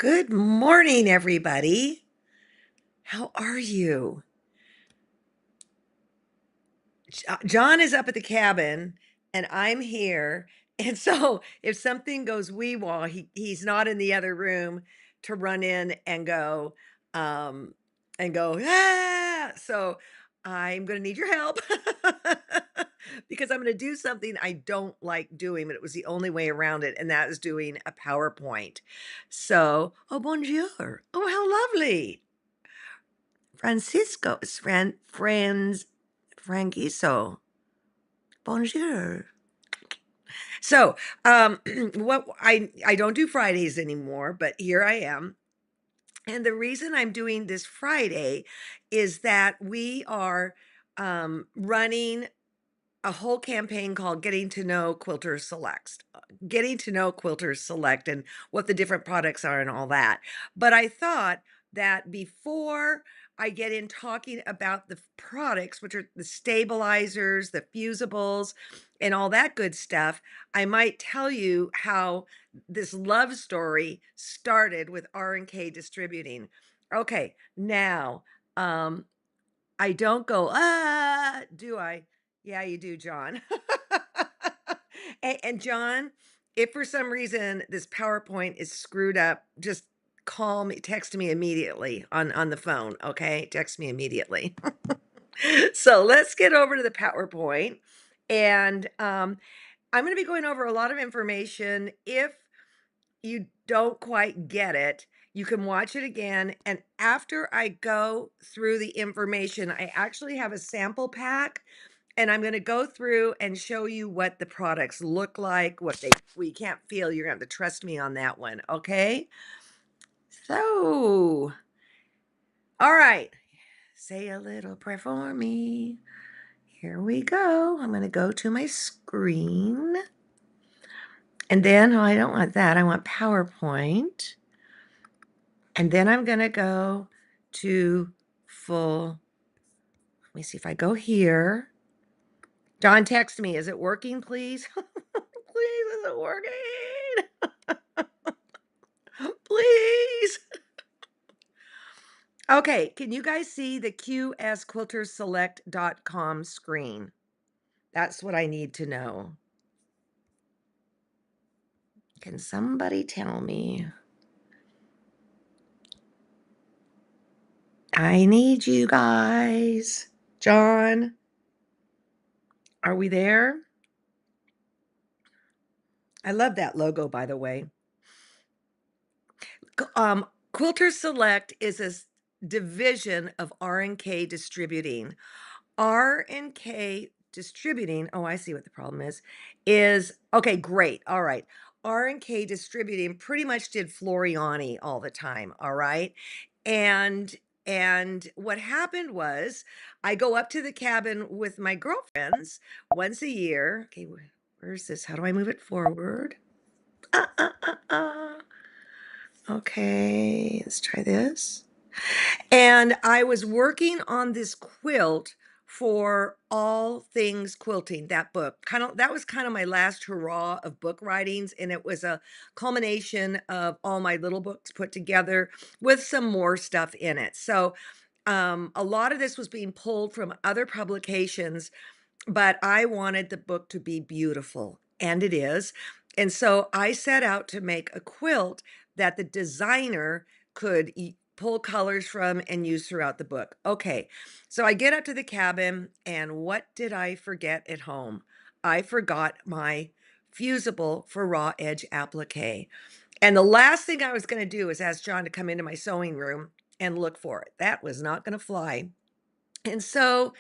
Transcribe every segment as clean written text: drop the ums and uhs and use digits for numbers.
Good morning, everybody. How are you? John is up at the cabin and I'm here. And so if something goes wee-wah, he's not in the other room to run in um, and go, ah. So I'm gonna need your help because I'm gonna do something I don't like doing, but it was the only way around it, and that is doing a PowerPoint. So, oh bonjour. Oh, how lovely. Francisco's friends Franquiso. Bonjour. So, what I don't do Fridays anymore, but here I am. And the reason I'm doing this Friday is that we are running a whole campaign called Getting to Know Quilters Selects, Getting to Know Quilters Select and what the different products are and all that. But I thought that before I get in talking about the products, which are the stabilizers, the fusibles, and all that good stuff, I might tell you how this love story started with R&K Distributing. Okay, now, um, I don't go, "Ah," do I? Yeah, you do, John. And John, if for some reason this PowerPoint is screwed up, just call me, text me immediately on the phone, okay? Text me immediately. So let's get over to the PowerPoint, and I'm going to be going over a lot of information. If you don't quite get it, you can watch it again. And after I go through the information, I actually have a sample pack and I'm going to go through and show you what the products look like, what they, we can't feel. You're going to have to trust me on that one. Okay. So, all right. Say a little prayer for me. Here we go. I'm going to go to my screen. And then, oh, I don't want that. I want PowerPoint. And then I'm gonna go to full. Let me see if I go here. Don, text me. Is it working, please? Please, is it working? Please. Okay, can you guys see the qsquilterselect.com screen? That's what I need to know. Can somebody tell me? I need you guys. John, are we there? I love that logo, by the way. Quilter Select is a division of R&K Distributing. R&K Distributing, oh, I see what the problem is okay, great. All right. R&K Distributing pretty much did Floriani all the time, all right? And what happened was I go up to the cabin with my girlfriends once a year. Okay, where's this? How do I move it forward? Uh, uh, uh, uh. Okay, let's try this. And I was working on this quilt for All Things Quilting, that book. That was kind of my last hurrah of book writings, and it was a culmination of all my little books put together with some more stuff in it. So a lot of this was being pulled from other publications, but I wanted the book to be beautiful, and it is. And so I set out to make a quilt that the designer could pull colors from and use throughout the book. Okay, so I get up to the cabin, and what did I forget at home? I forgot my fusible for raw edge applique. And the last thing I was going to do is ask John to come into my sewing room and look for it. That was not going to fly. And so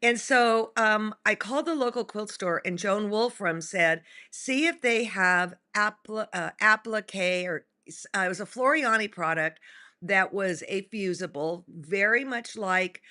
I called the local quilt store, and Joan Wolfram said, "See if they have applique or it was a Floriani product that was a fusible, very much like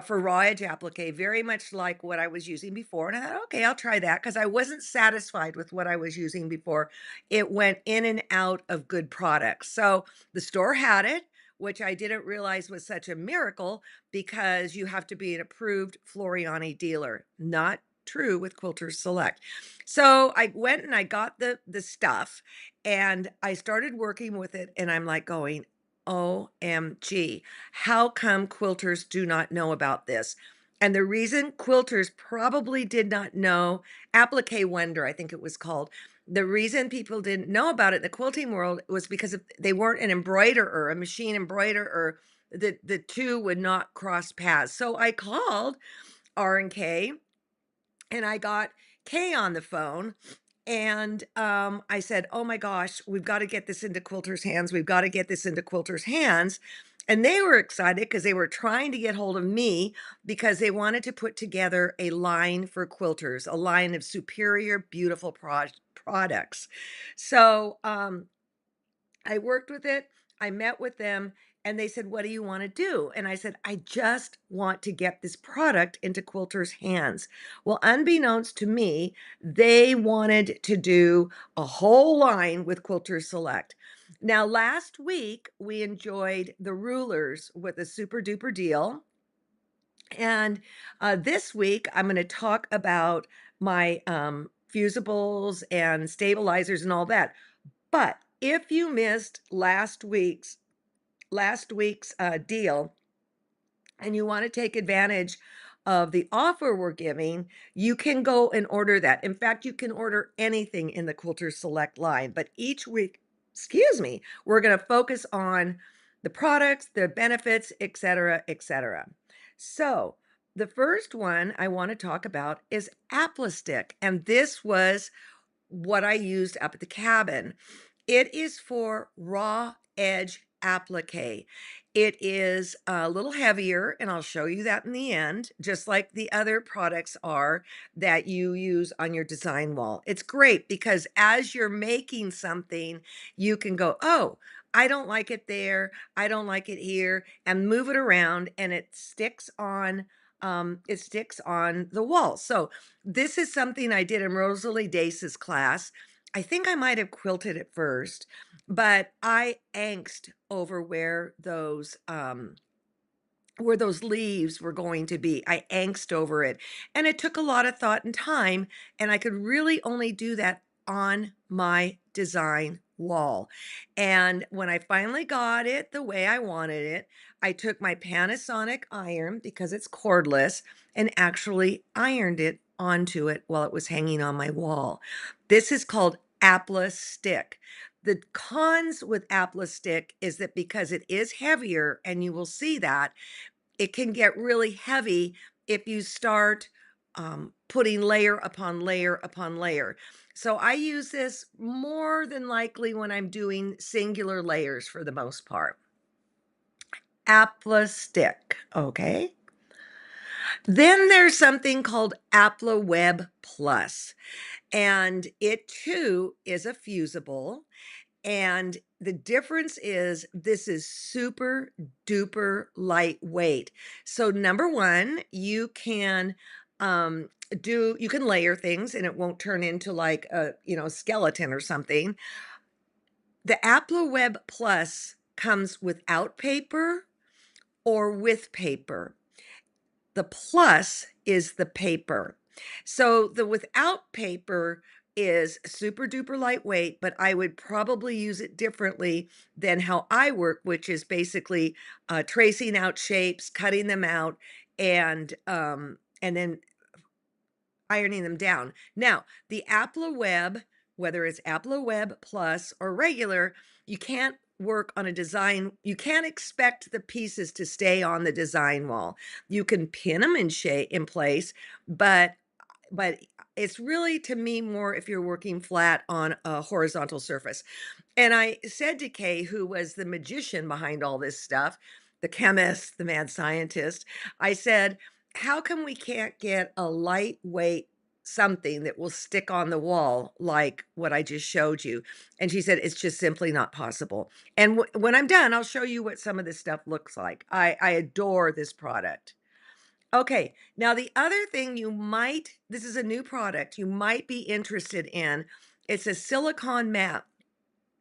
for raw edge applique, very much like what I was using before." And I thought, okay, I'll try that because I wasn't satisfied with what I was using before. It went in and out of good products. So the store had it, which I didn't realize was such a miracle because you have to be an approved Floriani dealer, not true with Quilters Select. So I went and I got the stuff and I started working with it and I'm like going, OMG, how come quilters do not know about this? And the reason quilters probably did not know, Applique Wonder, I think it was called, the reason people didn't know about it in the quilting world was because they weren't an embroiderer, a machine embroiderer. The two would not cross paths. So I called R&K and I got Kay on the phone and I said, "Oh my gosh, we've got to get this into quilters' hands. We've got to get this into quilters' hands." And they were excited because they were trying to get hold of me because they wanted to put together a line for quilters, a line of superior, beautiful products. So I worked with it. I met with them and they said, "What do you want to do?" And I said, "I just want to get this product into quilters' hands." Well, unbeknownst to me, they wanted to do a whole line with Quilters Select. Now, last week, we enjoyed the rulers with a super duper deal. And this week, I'm going to talk about my fusibles and stabilizers and all that. But if you missed last week's deal and you want to take advantage of the offer we're giving, you can go and order that. In fact, you can order anything in the Quilter Select line, but each week, excuse me, we're going to focus on the products, the benefits, etc., etc. So, the first one I want to talk about is Appla Stick, and this was what I used up at the cabin. It is for raw edge applique. It is a little heavier, and I'll show you that in the end, just like the other products are that you use on your design wall. It's great because as you're making something, you can go, oh, I don't like it there, I don't like it here, and move it around, and it sticks on. It sticks on the wall. So this is something I did in Rosalie Dace's class. I think I might have quilted it first, but I angst over where those leaves were going to be. I angst over it. And it took a lot of thought and time, and I could really only do that on my design wall. And when I finally got it the way I wanted it, I took my Panasonic iron because it's cordless and actually ironed it onto it while it was hanging on my wall. This is called Appla Stick. The cons with Appla Stick is that because it is heavier, and you will see that, it can get really heavy if you start putting layer upon layer upon layer. So I use this more than likely when I'm doing singular layers for the most part. Appla Stick, okay? Then there's something called Appla Web Plus, and it too is a fusible. And the difference is this is super duper lightweight. So number one, um, you can layer things and it won't turn into like a, skeleton or something. The Appla Web Plus comes without paper or with paper. The plus is the paper. So the without paper is super duper lightweight, but I would probably use it differently than how I work, which is basically tracing out shapes, cutting them out, and then ironing them down. Now, the Appla Web, whether it's Appla Web Plus or regular, you can't work on a design. You can't expect the pieces to stay on the design wall. You can pin them in place, but it's really, to me, more if you're working flat on a horizontal surface. And I said to Kay, who was the magician behind all this stuff, the chemist, the mad scientist, I said, how come we can't get a lightweight something that will stick on the wall like what I just showed you? And she said, it's just simply not possible. And when I'm done, I'll show you what some of this stuff looks like. I adore this product. Okay, now the other thing this is a new product you might be interested in. It's a silicone mat.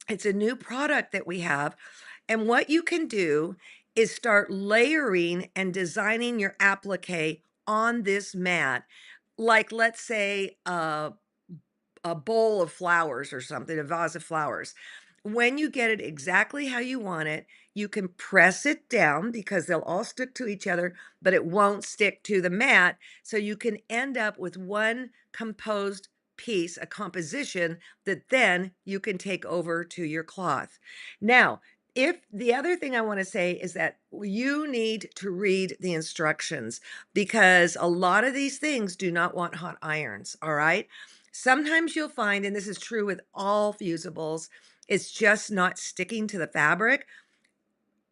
It's a new product that we have. And what you can do is start layering and designing your applique on this mat. like, let's say, a bowl of flowers or something, a vase of flowers. When you get it exactly how you want it, you can press it down because they'll all stick to each other, but it won't stick to the mat. So you can end up with one composed piece, a composition that then you can take over to your cloth. Now, if the other thing I want to say is that you need to read the instructions because a lot of these things do not want hot irons. All right. Sometimes you'll find, and this is true with all fusibles, it's just not sticking to the fabric.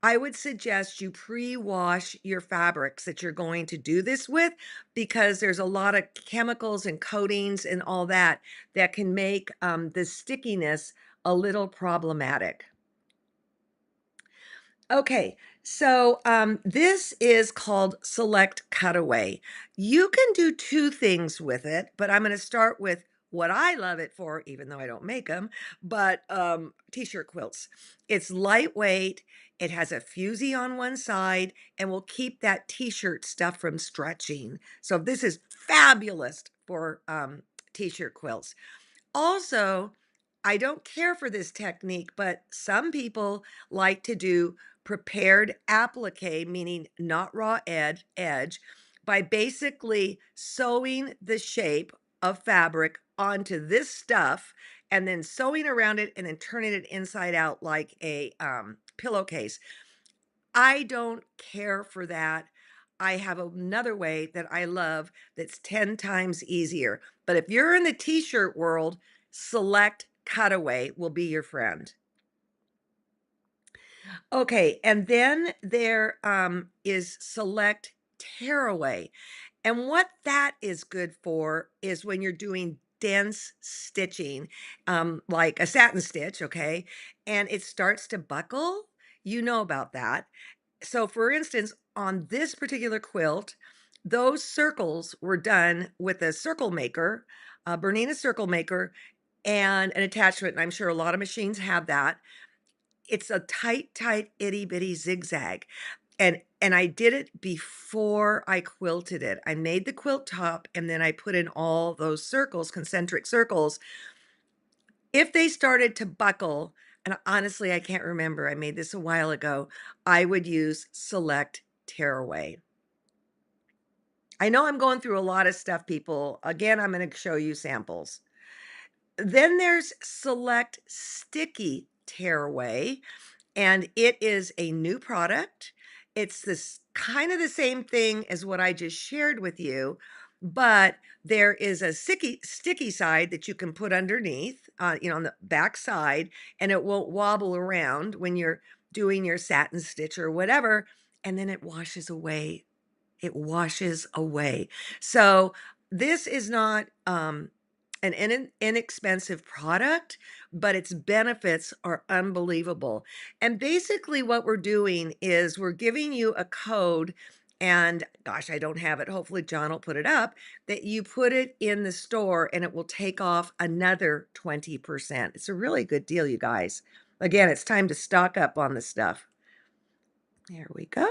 I would suggest you pre-wash your fabrics that you're going to do this with because there's a lot of chemicals and coatings and all that that can make the stickiness a little problematic. Okay, so this is called Select Cutaway. You can do two things with it, but I'm going to start with what I love it for, even though I don't make them, but t-shirt quilts. It's lightweight, it has a fusee on one side, and will keep that t-shirt stuff from stretching. So this is fabulous for t-shirt quilts. Also, I don't care for this technique, but some people like to do prepared applique, meaning not raw edge, by basically sewing the shape of fabric onto this stuff and then sewing around it and then turning it inside out like a pillowcase. I don't care for that. I have another way that I love that's 10 times easier. But if you're in the t-shirt world, Select Cutaway will be your friend. Okay, and then there is Select Tearaway. And what that is good for is when you're doing dense stitching, like a satin stitch, okay, and it starts to buckle. You know about that. So for instance, on this particular quilt, those circles were done with a circle maker, a Bernina circle maker, and an attachment. And I'm sure a lot of machines have that. It's a tight, itty bitty zigzag. And I did it before I quilted it. I made the quilt top and then I put in all those circles, concentric circles. If they started to buckle, and honestly, I can't remember, I made this a while ago, I would use Select Tearaway. I know I'm going through a lot of stuff, people. Again, I'm going to show you samples. Then there's Select Sticky Tearaway, and it is a new product. It's this kind of the same thing as what I just shared with you, but there is a sticky side that you can put underneath, on the back side, and it won't wobble around when you're doing your satin stitch or whatever, and then it washes away. It washes away. So this is not an inexpensive product, but its benefits are unbelievable. And basically, what we're doing is we're giving you a code. And gosh, I don't have it. Hopefully, John will put it up that you put it in the store and it will take off another 20%. It's a really good deal, you guys. Again, it's time to stock up on the stuff. There we go.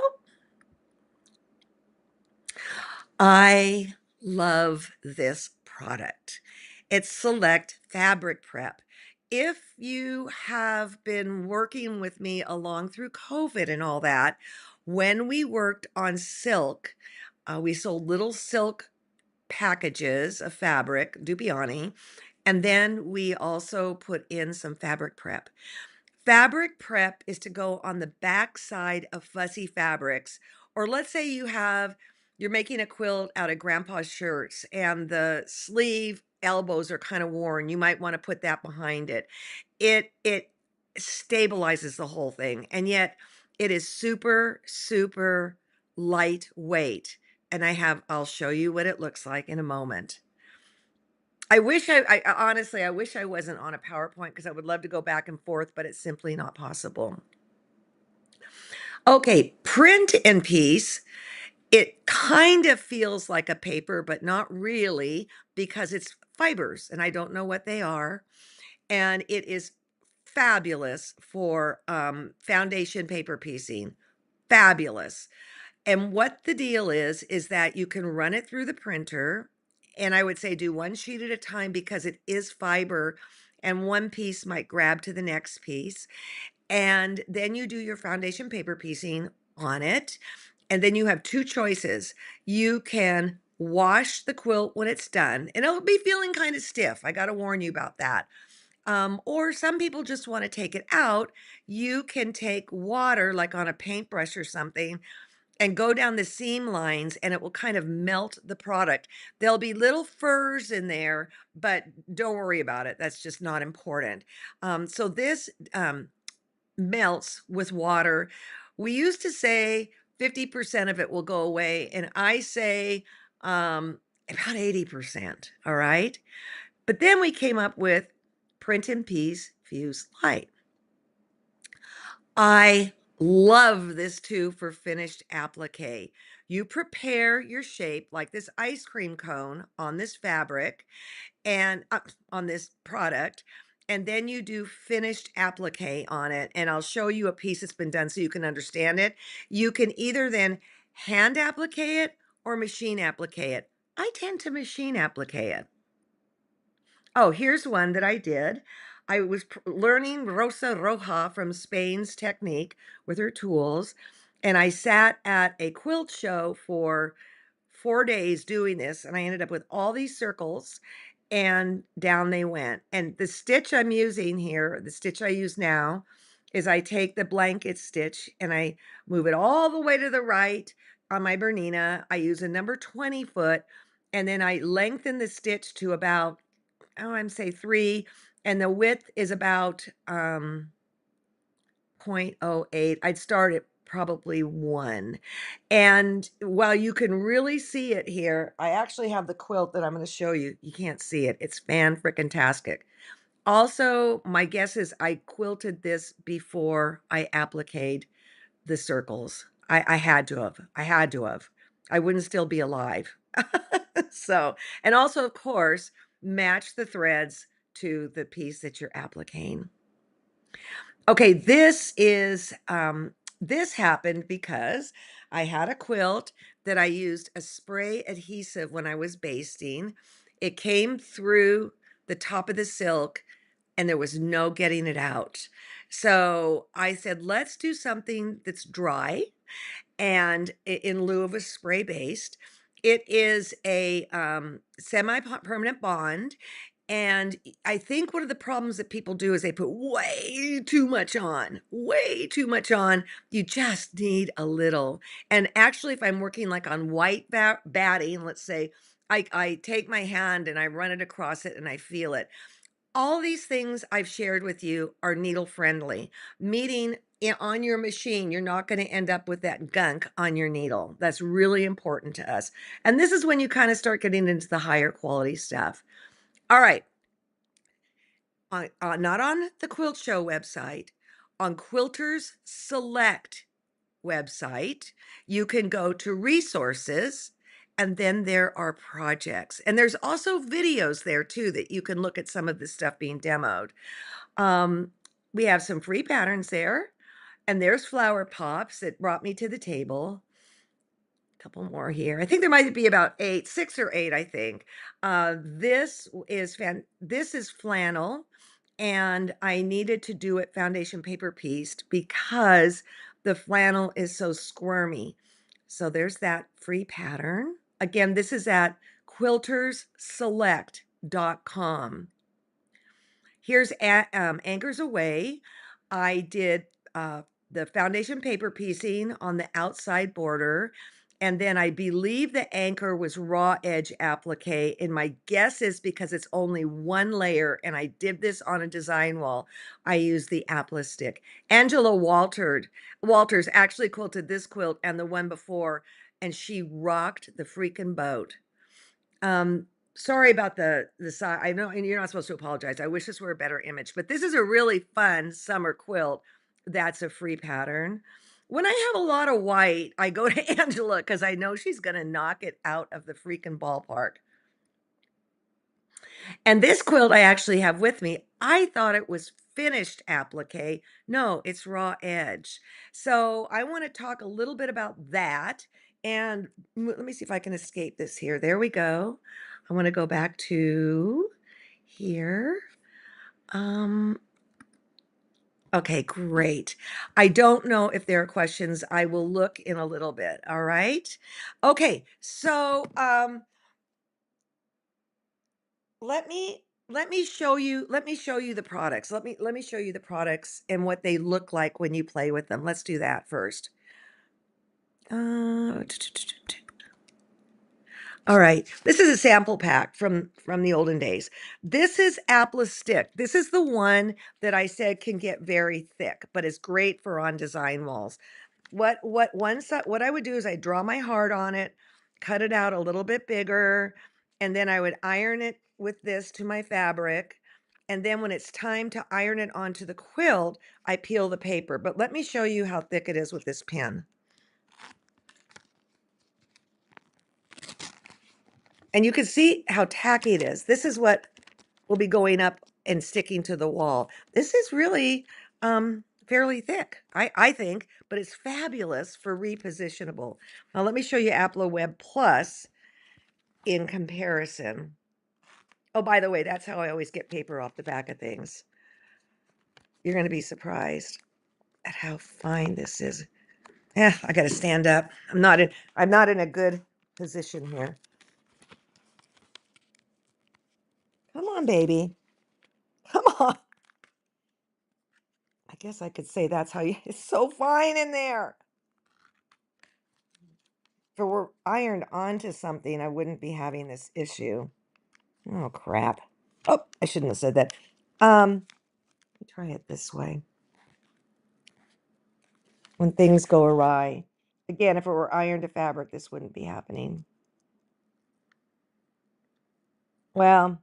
I love this product. It's Select Fabric Prep. If you have been working with me along through COVID and all that, when we worked on silk, we sold little silk packages of fabric, Dupioni, and then we also put in some fabric prep. Fabric prep is to go on the back side of fussy fabrics. Or let's say you're making a quilt out of grandpa's shirts and the sleeve elbows are kind of worn. You might want to put that behind it. It stabilizes the whole thing. And yet it is super, super lightweight. And I'll show you what it looks like in a moment. I honestly, I wish I wasn't on a PowerPoint because I would love to go back and forth, but it's simply not possible. Okay, print and piece. It kind of feels like a paper, but not really because it's fibers and I don't know what they are. And it is fabulous for foundation paper piecing. Fabulous. And what the deal is that you can run it through the printer. And I would say do one sheet at a time because it is fiber and one piece might grab to the next piece. And then you do your foundation paper piecing on it. And then you have two choices. You can wash the quilt when it's done, and it'll be feeling kind of stiff. I got to warn you about that. Or some people just want to take it out. You can take water, like on a paintbrush or something, and go down the seam lines, and it will kind of melt the product. There'll be little furs in there, but don't worry about it. That's just not important. So this melts with water. We used to say 50% of it will go away, and I say about 80%. All right. But then we came up with Print and Piece Fuse Light. I love this too for finished applique. You prepare your shape like this ice cream cone on this fabric and on this product, and then you do finished applique on it. And I'll show you a piece that's been done so you can understand it. You can either then hand applique it or machine applique it. I tend to machine applique it. Oh, here's one that I did. I was learning Rosa Roja from Spain's technique with her tools, and I sat at a quilt show for 4 days doing this, and I ended up with all these circles, and down they went. And the stitch I'm using here, the stitch I use now, is I take the blanket stitch and I move it all the way to the right on my Bernina. I use a number 20 foot, and then I lengthen the stitch to about, oh, I'm say 3, and the width is about, 0.08. I'd start at probably 1. And while you can really see it here, I actually have the quilt that I'm gonna show you. You can't see it. It's fan-frickin-tastic. Also, my guess is I quilted this before I appliqued the circles. I had to have. I had to have. I wouldn't still be alive. So, and also, of course, match the threads to the piece that you're appliquing. Okay, this happened because I had a quilt that I used a spray adhesive when I was basting. It came through the top of the silk and there was no getting it out. So I said, let's do something that's dry and in lieu of a spray based. It is a semi permanent bond. And I think one of the problems that people do is they put way too much on, way too much on. You just need a little. And actually, if I'm working like on white batting, let's say, I take my hand and I run it across it and I feel it. All these things I've shared with you are needle friendly, meaning on your machine, you're not going to end up with that gunk on your needle. That's really important to us. And this is when you kind of start getting into the higher quality stuff. All right. Not on the Quilt Show website, on Quilters Select website, you can go to resources and then there are projects. And there's also videos there too that you can look at some of the stuff being demoed. Um, we have some free patterns there, and there's flower pops that brought me to the table. A couple more here. I think there might be about 8, 6 or 8, I think. This is flannel, and I needed to do it foundation paper pieced because the flannel is so squirmy. So there's that free pattern. Again, this is at quiltersselect.com. Here's Anchors Away. I did the foundation paper piecing on the outside border. And then I believe the anchor was raw edge applique. And my guess is because it's only one layer and I did this on a design wall, I used the Appla Stick. Angela Walters actually quilted this quilt and the one before, and she rocked the freaking boat. Sorry about the size. I know, and you're not supposed to apologize. I wish this were a better image, but this is a really fun summer quilt. That's a free pattern. When I have a lot of white, I go to Angela because I know she's going to knock it out of the freaking ballpark. And this quilt I actually have with me. I thought it was finished applique. No, it's raw edge. So I want to talk a little bit about that. And let me see if I can escape this here. There we go. I want to go back to here. Okay, great. I don't know if there are questions. I will look in a little bit. All right. Okay, so let me show you the products. Let me show you the products and what they look like when you play with them. Let's do that first. Uh, All right, this is a sample pack from the olden days. This is Appla Stick. This is the one that I said can get very thick, but it's great for on design walls. What I would do is I draw my heart on it, cut it out a little bit bigger, and then I would iron it with this to my fabric. And then when it's time to iron it onto the quilt, I peel the paper. But let me show you how thick it is with this pen. And you can see how tacky it is. This is what will be going up and sticking to the wall. This is really fairly thick, I think, but it's fabulous for repositionable. Now let me show you Appla Web Plus in comparison. Oh, by the way, that's how I always get paper off the back of things. You're going to be surprised at how fine this is. Yeah, I got to stand up. I'm not in a good position here. Come on, baby. Come on. I guess I could say that's how you, it's so fine in there. If it were ironed onto something, I wouldn't be having this issue. Oh, crap. Oh, I shouldn't have said that. Let me try it this way. When things go awry. Again, if it were ironed to fabric, this wouldn't be happening. Well,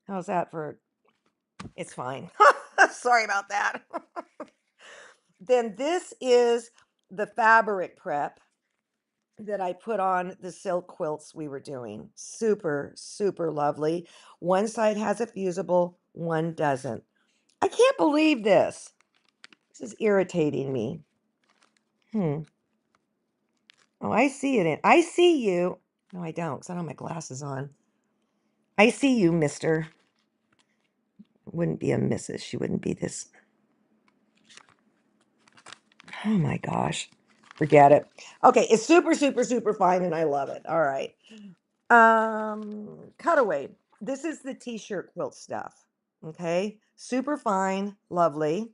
how's that for, it's fine. Sorry about that. Then this is the fabric prep that I put on the silk quilts we were doing. Super, super lovely. One side has a fusible, one doesn't. I can't believe this. This is irritating me. Oh, I see it. I see you. No, I don't, because I don't have my glasses on. I see you, mister. Wouldn't be a missus. She wouldn't be this. Oh my gosh. Forget it. Okay, it's super, super, super fine, and I love it. All right. Cutaway. This is the t-shirt quilt stuff. Okay, super fine, lovely.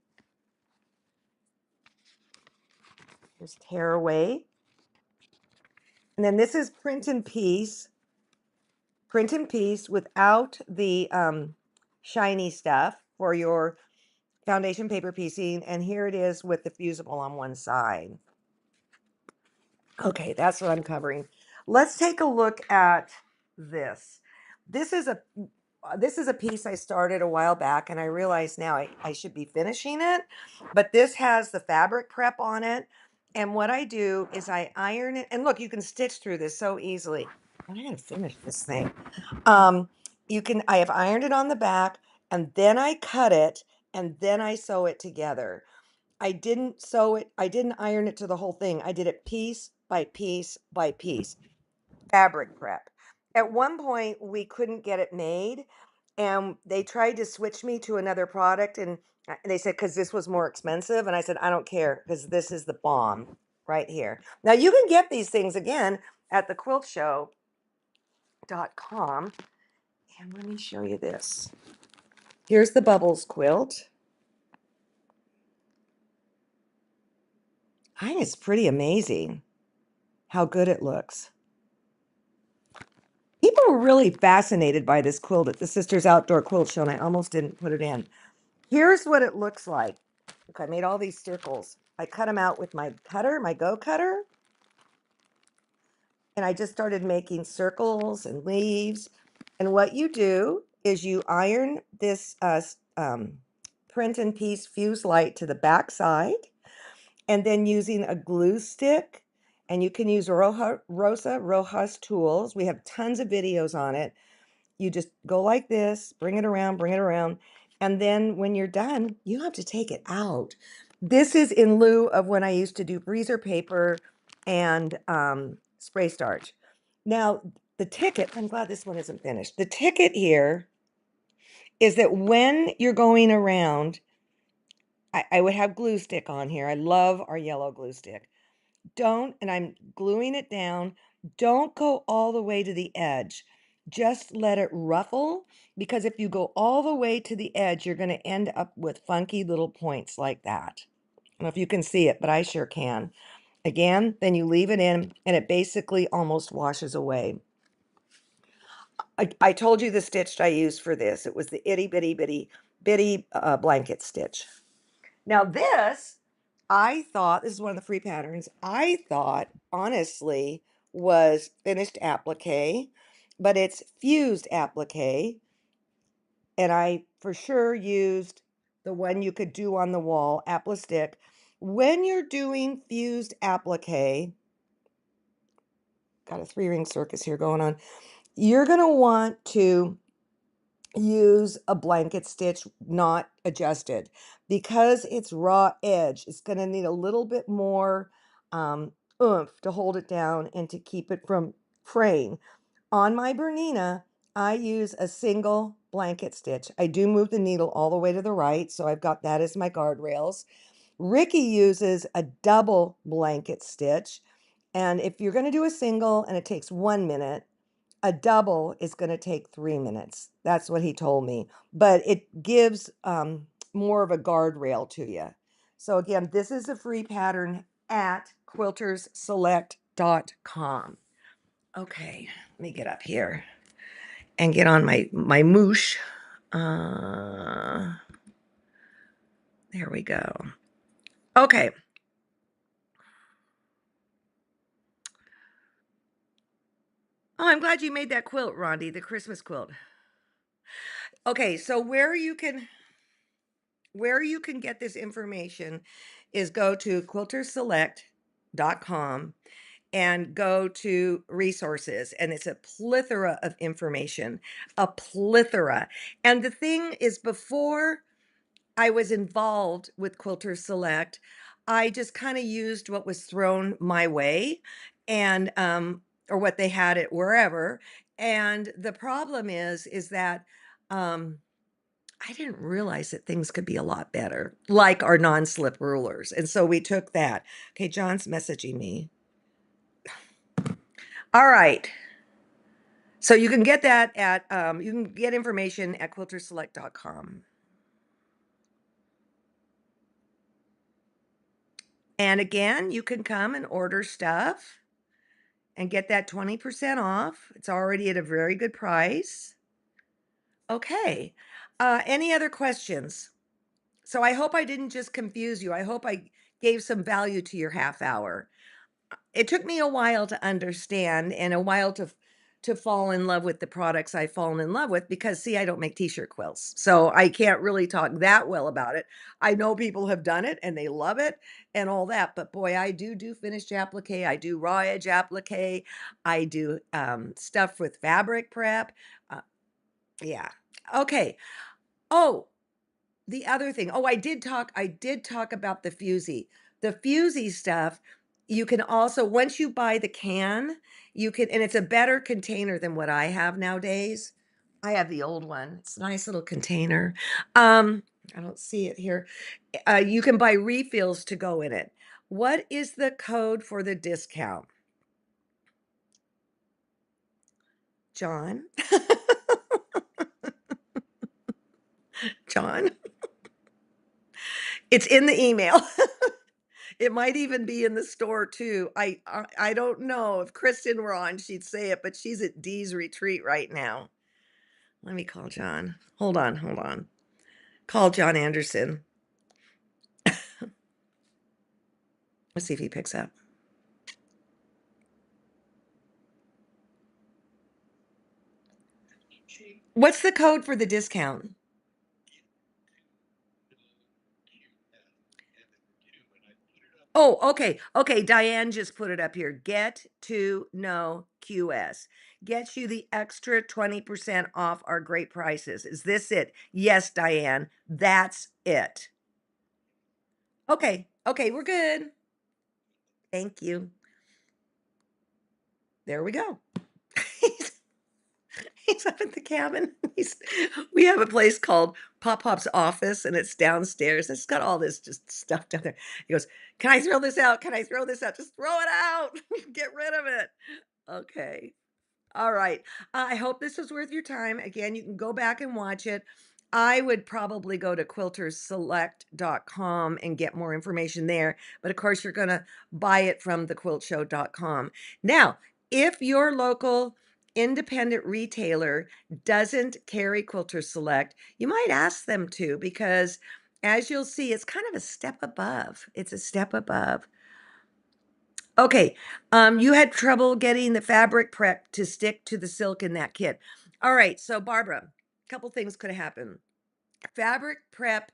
There's Tearaway. And then this is print and piece without the shiny stuff for your foundation paper piecing. And here it is with the fusible on one side. Okay, that's what I'm covering. Let's take a look at this. This is a piece I started a while back, and I realize now I should be finishing it, but this has the fabric prep on it. And what I do is I iron it, and look, you can stitch through this so easily. I gotta finish this thing. I have ironed it on the back, and then I cut it, and then I sew it together. I didn't iron it to the whole thing. I did it piece by piece by piece. Fabric prep. At one point, we couldn't get it made, and they tried to switch me to another product, and they said, because this was more expensive. And I said, I don't care, because this is the bomb right here. Now, you can get these things again at thequiltshow.com. And let me show you this. Here's the Bubbles quilt. I think it's pretty amazing how good it looks. People were really fascinated by this quilt at the Sisters Outdoor Quilt Show, and I almost didn't put it in. Here's what it looks like. Look, I made all these circles. I cut them out with my cutter, my Go Cutter. And I just started making circles and leaves. And what you do is you iron this print and piece fuse light to the back side, and then using a glue stick, and you can use Rosa Rojas tools. We have tons of videos on it. You just go like this, bring it around, and then when you're done, you have to take it out. This is in lieu of when I used to do freezer paper and spray starch. Now, the ticket, I'm glad this one isn't finished. The ticket here is that when you're going around, I would have glue stick on here. I love our yellow glue stick. And I'm gluing it down. Don't go all the way to the edge. Just let it ruffle, because if you go all the way to the edge, you're going to end up with funky little points like that. I don't know if you can see it, but I sure can. Again, then you leave it in and it basically almost washes away. I told you the stitch I used for this. It was the itty bitty bitty bitty blanket stitch. Now this, I thought, this is one of the free patterns, I thought, honestly, was finished applique, but it's fused applique. And I for sure used the one you could do on the wall, Appla Stick. When you're doing fused applique, got a 3-ring circus here going on, you're going to want to use a blanket stitch not adjusted, because it's raw edge. It's going to need a little bit more oomph to hold it down and to keep it from fraying. On my Bernina, I use a single blanket stitch. I do move the needle all the way to the right, so I've got that as my guardrails. Ricky uses a double blanket stitch, and if you're going to do a single and it takes 1 minute, a double is going to take 3 minutes. That's what he told me, but it gives more of a guardrail to you. So again, this is a free pattern at quiltersselect.com. Okay, let me get up here and get on my moosh. There we go. Okay. Oh, I'm glad you made that quilt, Rondi, the Christmas quilt. Okay, so where you can get this information is go to quilterselect.com and go to resources, and it's a plethora of information, a plethora. And the thing is, before I was involved with Quilter Select, I just kind of used what was thrown my way, and or what they had it wherever. And the problem is that um I didn't realize that things could be a lot better, like our non-slip rulers. And so we took that. Okay, John's messaging me. All right. So you can get that at you can get information at quilterselect.com. And again, you can come and order stuff and get that 20% off. It's already at a very good price. Okay. Any other questions? So I hope I didn't just confuse you. I hope I gave some value to your half hour. It took me a while to understand, and a while to fall in love with the products I've fallen in love with, because see, I don't make t-shirt quilts. So I can't really talk that well about it. I know people have done it and they love it and all that, but boy, I do finished applique. I do raw edge applique. I do stuff with fabric prep. Uh, yeah. Okay. Oh, the other thing, oh, I did talk about the Fusy. The Fusy stuff, you can also, once you buy the can, you can, and it's a better container than what I have nowadays. I have the old one. It's a nice little container. Um, I don't see it here. You can buy refills to go in it. What is the code for the discount, John? John, it's in the email. It might even be in the store too. I don't know. If Kristen were on, she'd say it, but she's at Dee's retreat right now. Let me call John. Hold on, hold on. Call John Anderson. Let's see if he picks up. What's the code for the discount? Oh, okay. Okay, Diane just put it up here. Get to know QS. Gets you the extra 20% off our great prices. Is this it? Yes, Diane. That's it. Okay. Okay, we're good. Thank you. There we go. He's up at the cabin. We have a place called Pop Pop's office, and it's downstairs. It's got all this just stuff down there. He goes, "Can I throw this out? Can I throw this out? Just throw it out. Get rid of it." Okay. All right. I hope this was worth your time. Again, you can go back and watch it. I would probably go to quilterselect.com and get more information there. But of course, you're going to buy it from thequiltshow.com. Now, if your local independent retailer doesn't carry Quilter Select, you might ask them to, because as you'll see, it's kind of a step above. It's a step above. Okay, you had trouble getting the fabric prep to stick to the silk in that kit. All right, so Barbara, a couple things could happen. Fabric prep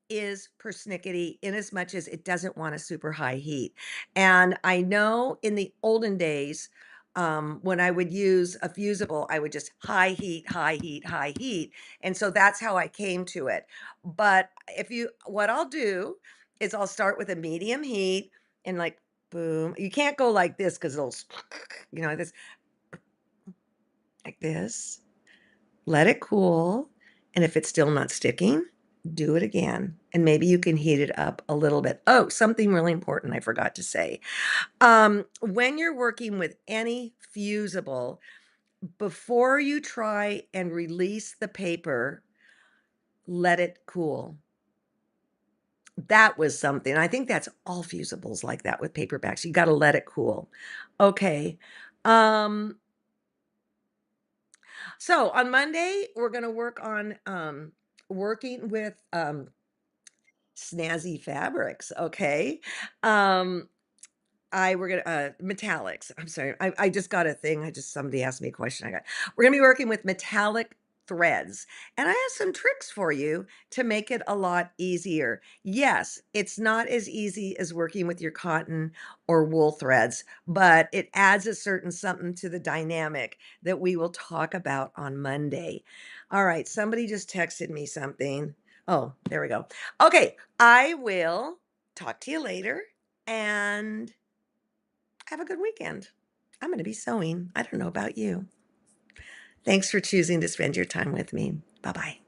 is persnickety in as much as it doesn't want a super high heat. And I know in the olden days, when I would use a fusible, I would just high heat, high heat, high heat. And so that's how I came to it. But what I'll do is I'll start with a medium heat and like, boom. You can't go like this because it'll, this, like this. Let it cool, and if it's still not sticking, do it again, and maybe you can heat it up a little bit. Oh, something really important I forgot to say. When you're working with any fusible, before you try and release the paper, let it cool. That was something. I think that's all fusibles like that with paperbacks. You gotta let it cool. Okay. Um So on Monday, we're going to work on working with snazzy fabrics. Okay. Um, we're gonna metallics. I'm sorry. I just got a thing. Somebody asked me a question. We're gonna be working with metallic threads. And I have some tricks for you to make it a lot easier. Yes, it's not as easy as working with your cotton or wool threads, but it adds a certain something to the dynamic that we will talk about on Monday. All right, somebody just texted me something. Oh, there we go. Okay, I will talk to you later, and have a good weekend. I'm going to be sewing. I don't know about you. Thanks for choosing to spend your time with me. Bye bye.